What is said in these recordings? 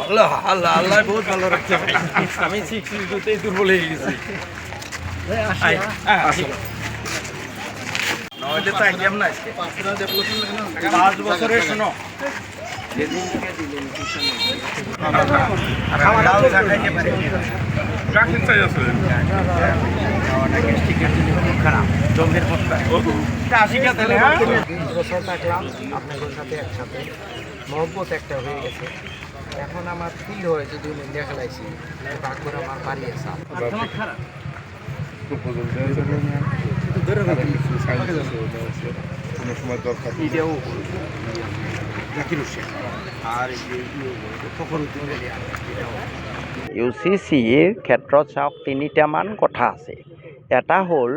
আল্লাহ আল্লাহ আল্লাহ বহুত ভালো রাখছে ভাই আমি 6-2-তেই দুর্বল হয়ে গেছি নইলে তো একদম না আজকে 5 বছরের শোনো যেদিন থেকে দিলেন টিউশন খারাপ জমির মতো 80টা তেলে 20 বছর থাকলাম আপনাদের সাথে একসাথে মহব্বত একটা হয়ে গেছে এখন আমার ফিল হয় যদি ইন্ডিয়া খেলাইছি বাঘ করে আমার বাড়ি আসা খারাপ কোনো সময় দরকার এটাও জাকির হোসেন আর ইউচিচিৰ ক্ষেত্ৰত চাওক তিনিটামান কথা আছে এটা হ'ল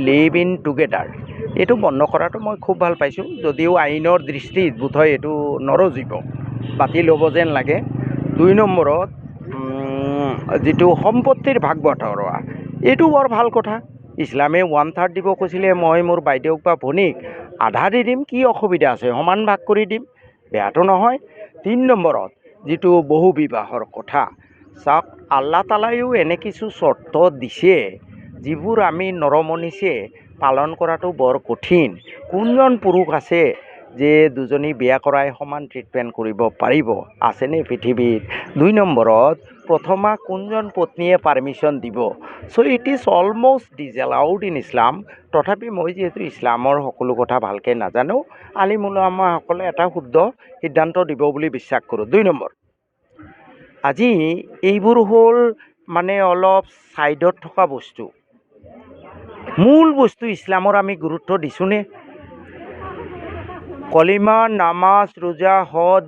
লিভ ইন টুগেডাৰ এইটো বন্ধ কৰাটো মই খুব ভাল পাইছোঁ যদিও আইনৰ দৃষ্টিত বোধহয় এইটো নৰজিব বাতিল হ'ব যেন লাগে 2 নম্বৰত যিটো সম্পত্তিৰ ভাগ বতৰা এইটো বৰ ভাল কথা ইছলামে 1/3 দিব কৈছিলে মই মোৰ বাইদেউক বা ভনীক আধা দি দিম কি অসুবিধা আছে সমান ভাগ কৰি দিম বেয়াটো নহয় 3 নম্বৰত যিটো বহু বিবাহৰ কথা চাওক আল্লাহ তালাইও এনে কিছু চৰ্ত দিছে যিবোৰ আমি নৰমনিছে পালন কৰাটো বৰ কঠিন কোনজন পুৰুষ আছে যে দুজনী বিয়া কৰাই সমান ট্ৰিটমেণ্ট কৰিব পাৰিব আছেনে পৃথিৱীত 2 নম্বৰত প্ৰথমা কোনজন পত্নীয়ে পাৰ্মিশ্যন দিব so' it is almost disallowed in Islam তথাপি মই যিহেতু ইছলামৰ সকলো কথা ভালকৈ নাজানো আলিম উলামাসকলে এটা শুদ্ধ সিদ্ধান্ত দিব বুলি বিশ্বাস কৰোঁ 2 নম্বৰ আজি এইবোৰ হ'ল মানে অলপ ছাইডত থকা বস্তু মূল বস্তু ইছলামৰ আমি গুৰুত্ব দিছোঁনে কলিমা নামাজ ৰোজা হজ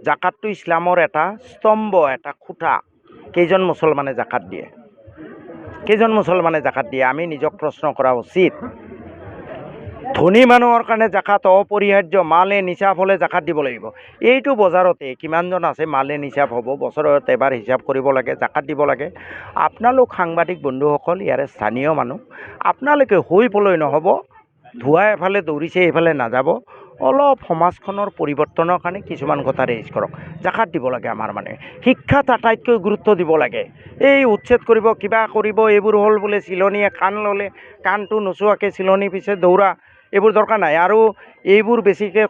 জাকাতটো ইছলামৰ এটা স্তম্ভ এটা খুঁটা কেইজন মুছলমানে জাকাত দিয়ে আমি নিজক প্ৰশ্ন কৰা উচিত ধনী মানুহৰ কাৰণে জাকাত অপৰিহাৰ্য মালে নিচাব হ'লে জাকাত দিব লাগিব এইটো বজাৰতে কিমানজন আছে মালে নিচাব হ'ব বছৰত এবাৰ হিচাপ কৰিব লাগে জাকাত দিব লাগে আপোনালোক সাংবাদিক বন্ধুসকল ইয়াৰে স্থানীয় মানুহ আপোনালোকে হৈ পলৈ নহ'ব ধোৱা এফালে দৌৰিছে এইফালে নাযাব অলপ সমাজখনৰ পৰিৱৰ্তনৰ কাৰণে কিছুমান কথা ৰেজ কৰক জাকাত দিব লাগে আমাৰ মানে শিক্ষাত আটাইতকৈ গুৰুত্ব দিব লাগে এই উচ্ছেদ কৰিব কিবা কৰিব এইবোৰ হ'ল বোলে চিলনীয়ে কাণ ল'লে কাণটো নোচোৱাকৈ চিলনী পিছে দৌৰা এইবোৰ দৰকাৰ নাই আৰু এইবোৰ বেছিকৈ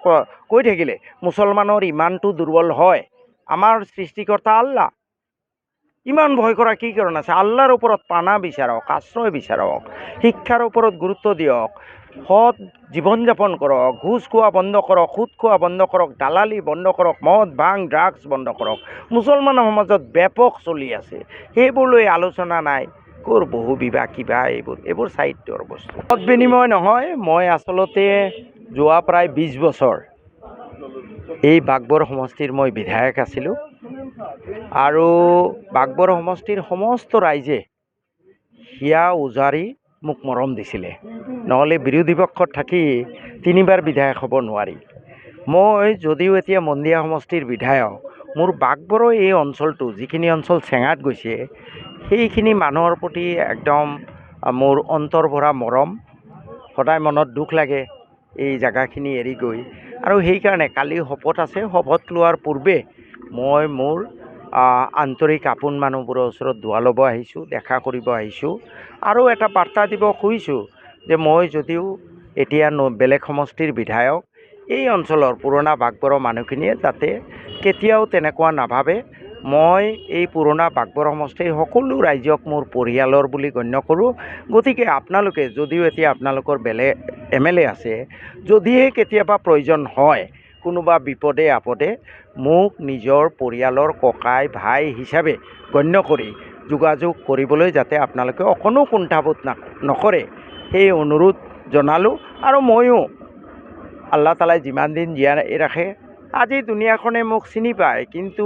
কৈ থাকিলে মুছলমানৰ ইমানটো দুৰ্বল হয় আমাৰ সৃষ্টিকৰ্তা আল্লাহ ইমান ভয় কৰা কি কাৰণ আছে আল্লাহৰ ওপৰত পানা বিচাৰক আশ্ৰয় বিচাৰক শিক্ষাৰ ওপৰত গুৰুত্ব দিয়ক সৎ জীৱন যাপন কৰক ঘুষ খোৱা বন্ধ কৰক সুদ খোৱা বন্ধ কৰক দালালি বন্ধ কৰক মদ ভাং ড্ৰাগছ বন্ধ কৰক মুছলমানৰ সমাজত ব্যাপক চলি আছে সেইবোৰ লৈ আলোচনা নাই ক'ৰ বহু বিবাহ কিবা এইবোৰ সাহিত্যৰ বস্তু মত বিনিময় নহয় মই আচলতে যোৱা প্ৰায় 20 বছৰ এই বাঘবৰ সমষ্টিৰ মই বিধায়ক আছিলোঁ আৰু বাঘবৰ সমষ্টিৰ সমস্ত ৰাইজে হিয়া উজাৰি মোক মৰম দিছিলে নহ'লে বিৰোধী পক্ষত থাকি 3বাৰ বিধায়ক হ'ব নোৱাৰি মই যদিও এতিয়া মন্দিয়া সমষ্টিৰ বিধায়ক মোৰ বাঘবৰৰ এই অঞ্চলটো যিখিনি অঞ্চল চেঙাত গৈছে সেইখিনি মানুহৰ প্ৰতি একদম মোৰ অন্তৰ ভৰা মৰম সদায় মনত দুখ লাগে এই জাগাখিনি এৰি গৈ আৰু সেইকাৰণে কালি শপত আছে শপত লোৱাৰ পূৰ্বে মই মোৰ আন্তৰিক আপোন মানুহবোৰৰ ওচৰত দোৱা ল'ব আহিছোঁ দেখা কৰিব আহিছোঁ আৰু এটা বাৰ্তা দিব খুজিছোঁ যে মই যদিও এতিয়া বেলেগ সমষ্টিৰ বিধায়ক এই অঞ্চলৰ পুৰণা বাঘবৰৰ মানুহখিনিয়ে যাতে কেতিয়াও তেনেকুৱা নাভাবে মই এই পুৰণা বাঘবৰ সমষ্টিৰ সকলো ৰাইজক মোৰ পৰিয়ালৰ বুলি গণ্য কৰোঁ গতিকে আপোনালোকে যদিও এতিয়া আপোনালোকৰ বেলেগ MLA আছে যদিহে কেতিয়াবা প্ৰয়োজন হয় কোনোবা বিপদে আপদে মোক নিজৰ পৰিয়ালৰ ককাই ভাই হিচাপে গণ্য কৰি যোগাযোগ কৰিবলৈ যাতে আপোনালোকে অকণো কুণ্ঠাবোধ নকৰে সেই অনুৰোধ জনালোঁ আৰু ময়ো আল্লাহ তালাই যিমান দিন জীয়াই ৰাখে আজি দুনিয়াখনে মোক চিনি পায় কিন্তু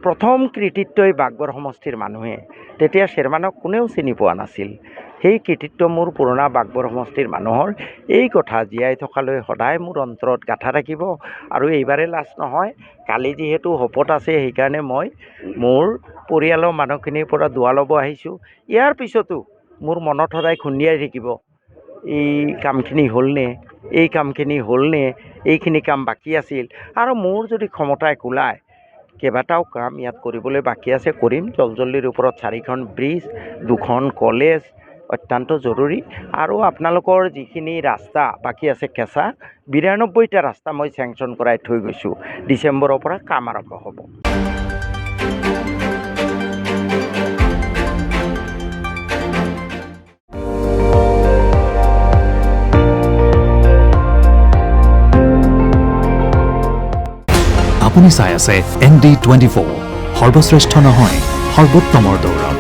প্ৰথম কৃতিত্বই বাঘবৰ সমষ্টিৰ মানুহে তেতিয়া শ্বেৰমানক কোনেও চিনি পোৱা নাছিল সেই কৃতিত্ব মোৰ পুৰণা বাঘবৰ সমষ্টিৰ মানুহৰ এই কথা জীয়াই থকালৈ সদায় মোৰ অন্তৰত গাঁথা থাকিব আৰু এইবাৰে লাষ্ট নহয় কালি যিহেতু শপত আছে সেইকাৰণে মই মোৰ পৰিয়ালৰ মানুহখিনিৰ পৰা দোৱা ল'ব আহিছোঁ ইয়াৰ পিছতো মোৰ মনত সদায় খুন্দিয়াই থাকিব এই কামখিনি হ'লনে এইখিনি কাম বাকী আছিল আৰু মোৰ যদি ক্ষমতাই কোলায় কেইবাটাও কাম ইয়াত কৰিবলৈ বাকী আছে, কৰিম। জলজল্লিৰ ওপৰত 4খন ব্ৰিজ, 2খন কলেজ অত্যন্ত জৰুৰী, আৰু আপোনালোকৰ যিখিনি ৰাস্তা বাকী আছে কেঁচা 92টা ৰাস্তা মই চেংচন কৰাই থৈ গৈছোঁ। ডিচেম্বৰৰ পৰা কাম আৰম্ভ হ'ব। আপুনি চাই আছে ND24, সৰ্বশ্ৰেষ্ঠ নহয় সৰ্বোত্তমৰ দৌৰণ।